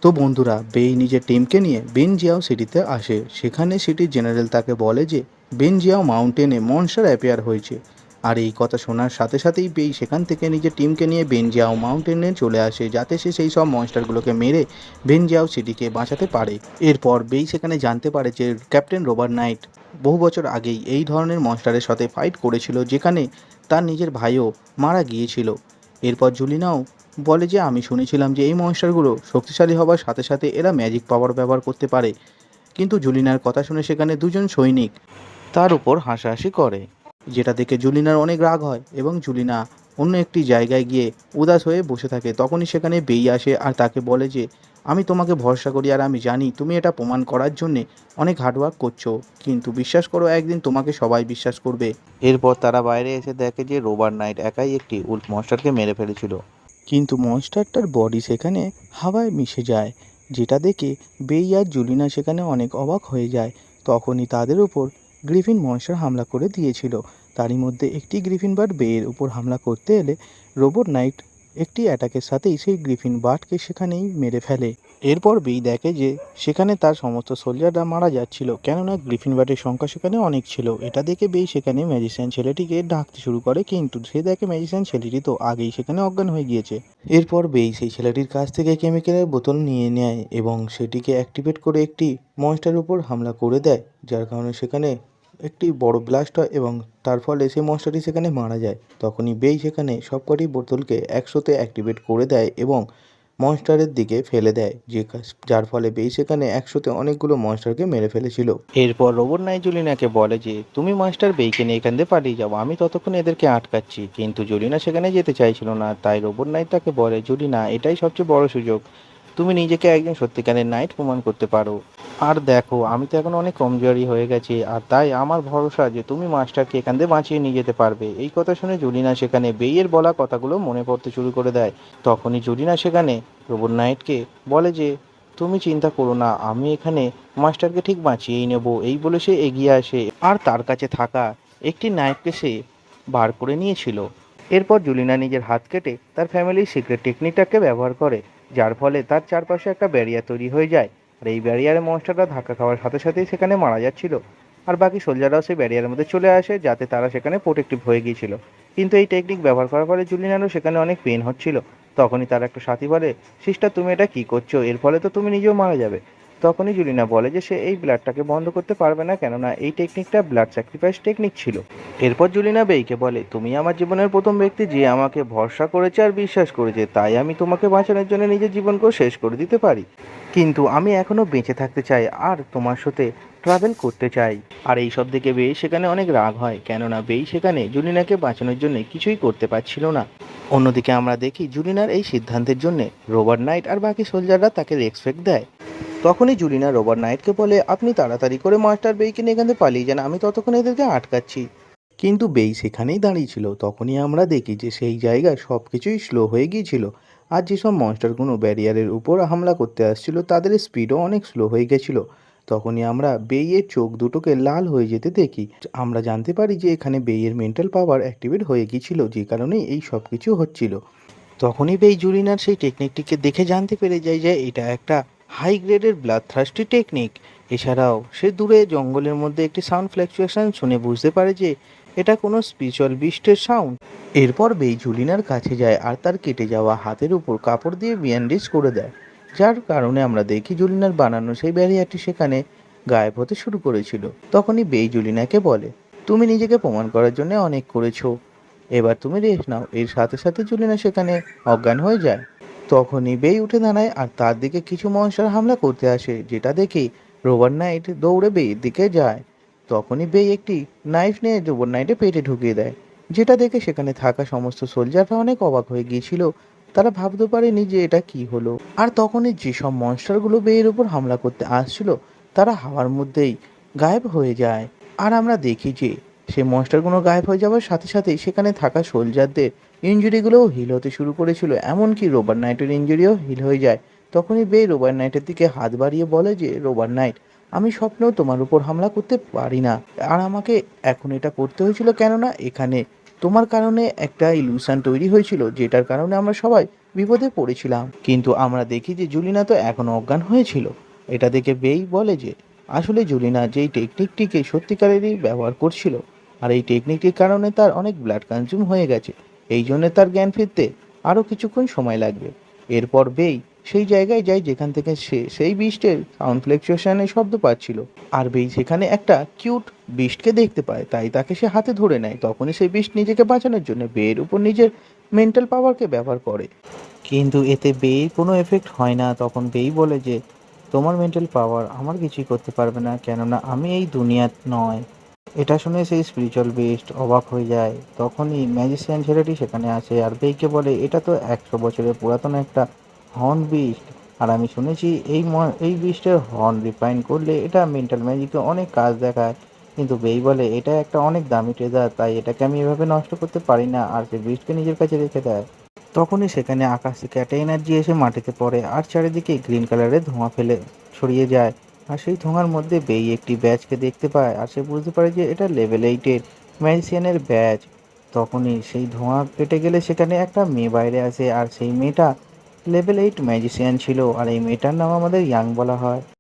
তো বন্ধুরা, বেই নিজের টিমকে নিয়ে বেনজিয়াও সিটিতে আসে। সেখানে সিটির জেনারেল তাকে বলে যে বেনজিয়াও মাউন্টেনে মনস্টার অ্যাপিয়ার হয়েছে। আর এই কথা শোনার সাথে সাথেই বেই সেখান থেকে নিজের টিমকে নিয়ে বেনজিয়াও মাউন্টেনে চলে আসে, যাতে সে সেই সব মনস্টারগুলোকে মেরে বেনজিয়াও সিটিকে বাঁচাতে পারে। এরপর বেই সেখানে জানতে পারে যে ক্যাপ্টেন রবার্ট নাইট বহু বছর আগেই এই ধরনের মনস্টারের সাথে ফাইট করেছিল, যেখানে তার নিজের ভাইও মারা গিয়েছিল। এরপর জুলিনাও বলে যে আমি শুনেছিলাম যে এই মনস্টারগুলো শক্তিশালী হবার সাথে সাথে এরা ম্যাজিক পাওয়ার ব্যবহার করতে পারে। কিন্তু জুলিনার কথা শুনে সেখানে দুজন সৈনিক তার উপর হাসাহাসি করে, যেটা দেখে জুলিনার অনেক রাগ হয় এবং জুলিনা অন্য একটি জায়গায় গিয়ে উদাস হয়ে বসে থাকে। তখনই সেখানে বেই আসে আর তাকে বলে যে আমি তোমাকে ভরসা করি আর আমি জানি তুমি এটা প্রমাণ করার জন্যে অনেক হার্ডওয়ার্ক করছো, কিন্তু বিশ্বাস করো একদিন তোমাকে সবাই বিশ্বাস করবে। এরপর তারা বাইরে এসে দেখে যে রোবার্ট নাইট একাই একটি উল্ফ মনস্টারকে মেরে ফেলেছিল, কিন্তু মনস্টারটার বডি সেখানে হাওয়ায় মিশে যায়, যেটা দেখে বেই আর জুলিনা সেখানে অনেক অবাক হয়ে যায়। তখনই তাদের উপর গ্রিফিন মনস্টার হামলা করে দিয়েছিল। তারই মধ্যে একটি গ্রিফিন বার্ড বেয়ের উপর হামলা করতে এলে রোবট নাইট একটি অ্যাটাকের সাথেই সেই গ্রিফিন বার্ডকে সেখানেই মেরে ফেলে। এরপর বেই দেখে যে সেখানে তার সমস্ত সোলজাররা মারা যাচ্ছিল, কেননা গ্রিফিন বার্ডের সংখ্যা সেখানে অনেক ছিল। এটা দেখে বেই সেখানে ম্যাজিশিয়ান ছেলেটিকে ডাকতে শুরু করে, কিন্তু সে দেখে ম্যাজিশিয়ান ছেলেটি তো আগেই সেখানে অজ্ঞান হয়ে গিয়েছে। এরপর বেই সেই ছেলেটির কাছ থেকে কেমিক্যালের বোতল নিয়ে নেয় এবং সেটিকে অ্যাক্টিভেট করে একটি মনস্টারের উপর হামলা করে দেয়, যার কারণে সেখানে একটি বড় ব্লাস্ট হয় এবং তার ফলে সেই মনস্টারটি সেখানে মারা যায়। তখনই বেই সেখানে সবকটি বোতলকে একসাথে অ্যাক্টিভেট করে দেয় এবং মনস্টারের দিকে ফেলে দেয়, যার ফলে বেই সেখানে একসাথে অনেকগুলো মনস্টারকে মেরে ফেলেছিল। এরপর রোবট নাইট জুলিনাকে বলে যে তুমি মাস্টার বেইকে নিয়ে এখান থেকে পালিয়ে যাও, আমি ততক্ষণ এদেরকে আটকাচ্ছি। কিন্তু জুলিনা সেখানে যেতে চাইছিল না, তাই রোবট নাইট তাকে বলে জুলিনা, এটাই সবচেয়ে বড় সুযোগ, তুমি নিজেকে একজন সত্যিকারের নাইট প্রমাণ করতে পারো। আর দেখো আমি তো এখন অনেক কমজোরি হয়ে গেছি, আর তাই আমার ভরসা যে তুমি মাস্টারকে এখান থেকে বাঁচিয়ে নিয়ে যেতে পারবে। এই কথা শুনে জুলিনা সেখানে বেইয়ের বলা কথাগুলো মনে পড়তে শুরু করে দেয়। তখনই জুলিনা সেখানে রোবট নাইটকে বলে যে তুমি চিন্তা করো না, আমি এখানে মাস্টারকে ঠিক বাঁচিয়েই নেব। এই বলে সে এগিয়ে আসে আর তার কাছে থাকা একটি নাইফকে সে বার করে নিয়েছিল। এরপর জুলিনা নিজের হাত কেটে তার ফ্যামিলির সিক্রেট টেকনিকটাকে ব্যবহার করে, যার ফলে তার চারপাশে একটা ব্যারিয়ার তৈরি হয়ে যায়। আর এই ব্যারিয়ারে মনস্টাররা ধাক্কা খাওয়ার সাথে সাথেই সেখানে মারা যাচ্ছিল। আর বাকি সোলজাররাও সেই ব্যারিয়ারের মধ্যে চলে আসে, যাতে তারা সেখানে প্রোটেক্টিভ হয়ে গিয়েছিল। কিন্তু এই টেকনিক ব্যবহার করার ফলে জুলিনারও সেখানে অনেক পেন হচ্ছিল। তখনই তার একটা সাথী বলে, সিস্টার তুমি এটা কী করছো, এর ফলে তো তুমি নিজেও মারা যাবে। তখনই জুলিনা বলে যে সে এই ব্লাডটাকে বন্ধ করতে পারবে না, কেননা এই টেকনিকটা ব্লাড স্যাক্রিফাইস টেকনিক ছিল। এরপর জুলিনা বেইকে বলে তুমি আমার জীবনের প্রথম ব্যক্তি যে আমাকে ভরসা করেছে আর বিশ্বাস করেছে, তাই আমি তোমাকে বাঁচানোর জন্য নিজের জীবনকেও শেষ করে দিতে পারি। কিন্তু আমি এখনও বেঁচে থাকতে চাই আর তোমার সাথে ট্রাভেল করতে চাই। আর এই সব দেখে বেই সেখানে অনেক রাগ হয়, কেননা বেই সেখানে জুলিনাকে বাঁচানোর জন্য কিছুই করতে পারছিল না। অন্যদিকে আমরা দেখি জুলিনার এই সিদ্ধান্তের জন্য রোবার্ট নাইট আর বাকি সোলজাররা তাকে রেসপেক্ট দেয়। তখনই জুলিনা রোবার্ট নাইটকে বলে আপনি তাড়াতাড়ি করে মাস্টার বেইকে নিয়ে এখান থেকে পালিয়ে যান, আমি ততক্ষণ এদেরকে আটকাচ্ছি। কিন্তু বেই সেখানেই দাঁড়িয়ে ছিল। তখনই আমরা দেখি যে সেই জায়গায় সব কিছুই স্লো হয়ে গিয়েছিল, আর যেসব মনস্টারগুলো ব্যারিয়ারের উপর হামলা করতে আসছিল তাদের স্পিডও অনেক স্লো হয়ে গেছিলো। তখনই আমরা বেইয়ের চোখ দুটোকে লাল হয়ে যেতে দেখি। আমরা জানতে পারি যে এখানে বেইয়ের মেন্টাল পাওয়ার অ্যাক্টিভেট হয়ে গিয়েছিল, যে কারণেই এই সব কিছু হচ্ছিল। তখনই বেই জুলিনার সেই টেকনিকটিকে দেখে জানতে পেরে যায় যে এটা একটা হাই গ্রেডের ব্লাড থার্স্টি টেকনিক। এছাড়াও সে দূরে জঙ্গলের মধ্যে একটি সাউন্ড ফ্ল্যাকচুয়েশন শুনে বুঝতে পারে যে এটা কোনো স্পিরিচুয়াল বিস্টের সাউন্ড। এরপর বেই জুলিনার কাছে যায় আর তার কেটে যাওয়া হাতের উপর কাপড় দিয়ে ব্যান্ডেজ করে দেয়, যার কারণে আমরা দেখি জুলিনার বানানো সেই ব্যারিয়ারটি সেখানে গায়েব হতে শুরু করেছিল। তখনই বেই জুলিনাকে বলে তুমি নিজেকে প্রমাণ করার জন্য অনেক করেছো, এবার তুমি রেস্ট নাও। এর সাথে সাথে জুলিনা সেখানে অজ্ঞান হয়ে যায়। তখনই বেই উঠে দাঁড়ায় আর তার দিকে কিছু মনস্টার হামলা করতে আসে, যেটা দেখেই রোবার্ট নাইট দৌড়ে বেইয়ের দিকে যায়। তখনই বেই একটি নাইফ নিয়ে রোবার্ট নাইটে পেটে ঢুকিয়ে দেয়, যেটা দেখে সেখানে থাকা সমস্ত সোলজাররা অনেক অবাক হয়ে গিয়েছিল। তারা ভাবতে পারেনি যে এটা কি হলো। আর তখনই যেসব মনস্টারগুলো বেইয়ের উপর হামলা করতে আসছিল তারা হাওয়ার মধ্যেই গায়েব হয়ে যায়। আর আমরা দেখি যে সেই মনস্টারগুলো গায়েব হয়ে যাওয়ার সাথে সাথেই সেখানে থাকা সোলজারদের ইঞ্জুরিগুলোও হিল হতে শুরু করেছিল, এমনকি রোবার্ট নাইটের ইঞ্জুরিও হিল হয়ে যায়। তখনই বে রোবার্ট নাইটের দিকে হাত বাড়িয়ে বলে যে রোবার্ট নাইট, আমি স্বপ্নেও তোমার উপর হামলা করতে পারি না, আর আমাকে এখন এটা করতে হয়েছিল কেননা এখানে তোমার কারণে একটা ইলিউশন তৈরি হয়েছিল, যেটার কারণে আমরা সবাই বিপদে পড়েছিলাম, কিন্তু আমরা দেখি যে জুলিনা তো এখনো অজ্ঞান হয়েছিল। এটা দেখে বেই বলে যে আসলে জুলিনা যেই টেকনিকটিকে সত্যিকারেরই ব্যবহার করছিল, আর এই টেকনিকটির কারণে তার অনেক ব্লাড কনজিউম হয়ে গেছে, এই জন্য তার জ্ঞান ফিরতে আরও কিছুক্ষণ সময় লাগবে। এরপর বেই সেই জায়গায় যায় যেখান থেকে সে সেই বিস্টের সাউন্ড ফ্লেকচুয়েশনের শব্দ পাচ্ছিল। আর বেই সেখানে একটা কিউট বিস্টকে দেখতে পায়, তাই তাকে সে হাতে ধরে নেয়। তখনই সেই বিস্ট নিজেকে বাঁচানোর জন্য বেয়ের উপর নিজের মেন্টাল পাওয়ারকে ব্যবহার করে, কিন্তু এতে বেয়ের কোনো এফেক্ট হয় না। তখন বেই বলে যে তোমার মেন্টাল পাওয়ার আমার কিছুই করতে পারবে না, কেননা আমি এই দুনিয়ার নয়। এটা শুনে সেই স্পিরিচুয়াল বিস্ট অবাক হয়ে যায়। তখনই ম্যাজিশিয়ান ছেলেটি সেখানে আসে আর বেইকে বলে এটা তো 100 বছরের পুরাতন একটা হর্ন বিস্ট, আর আমি শুনেছি এই বিস্টের হর্ন রিফাইন করলে এটা মেন্টাল ম্যাজিকে অনেক কাজ দেখায়। কিন্তু বেই বলে এটা একটা অনেক দামি ট্রেজার, তাই এটাকে আমি এভাবে নষ্ট করতে পারি না, আর সে বিস্টকে নিজের কাছে রেখে দেয়। তখনই সেখানে আকাশ থেকে একটা এনার্জি এসে মাটিতে পড়ে আর চারিদিকে গ্রিন কালারের ধোঁয়া ফেলে ছড়িয়ে যায়। আর সেই ধোঁয়ার মধ্যে বেই একটি ব্যাজকে দেখতে পায়, আর সে বুঝতে পারে যে এটা লেভেল 8-এর ম্যাজিশিয়ানের ব্যাজ। তখনই সেই ধোঁয়া কেটে গেলে সেখানে একটা মেয়ে বাইরে আসে, আর সেই মেয়েটা লেভেল 8 ম্যাজিশিয়ান ছিল, আর এই মেয়েটার নাম আমাদের ইয়াং বলা হয়।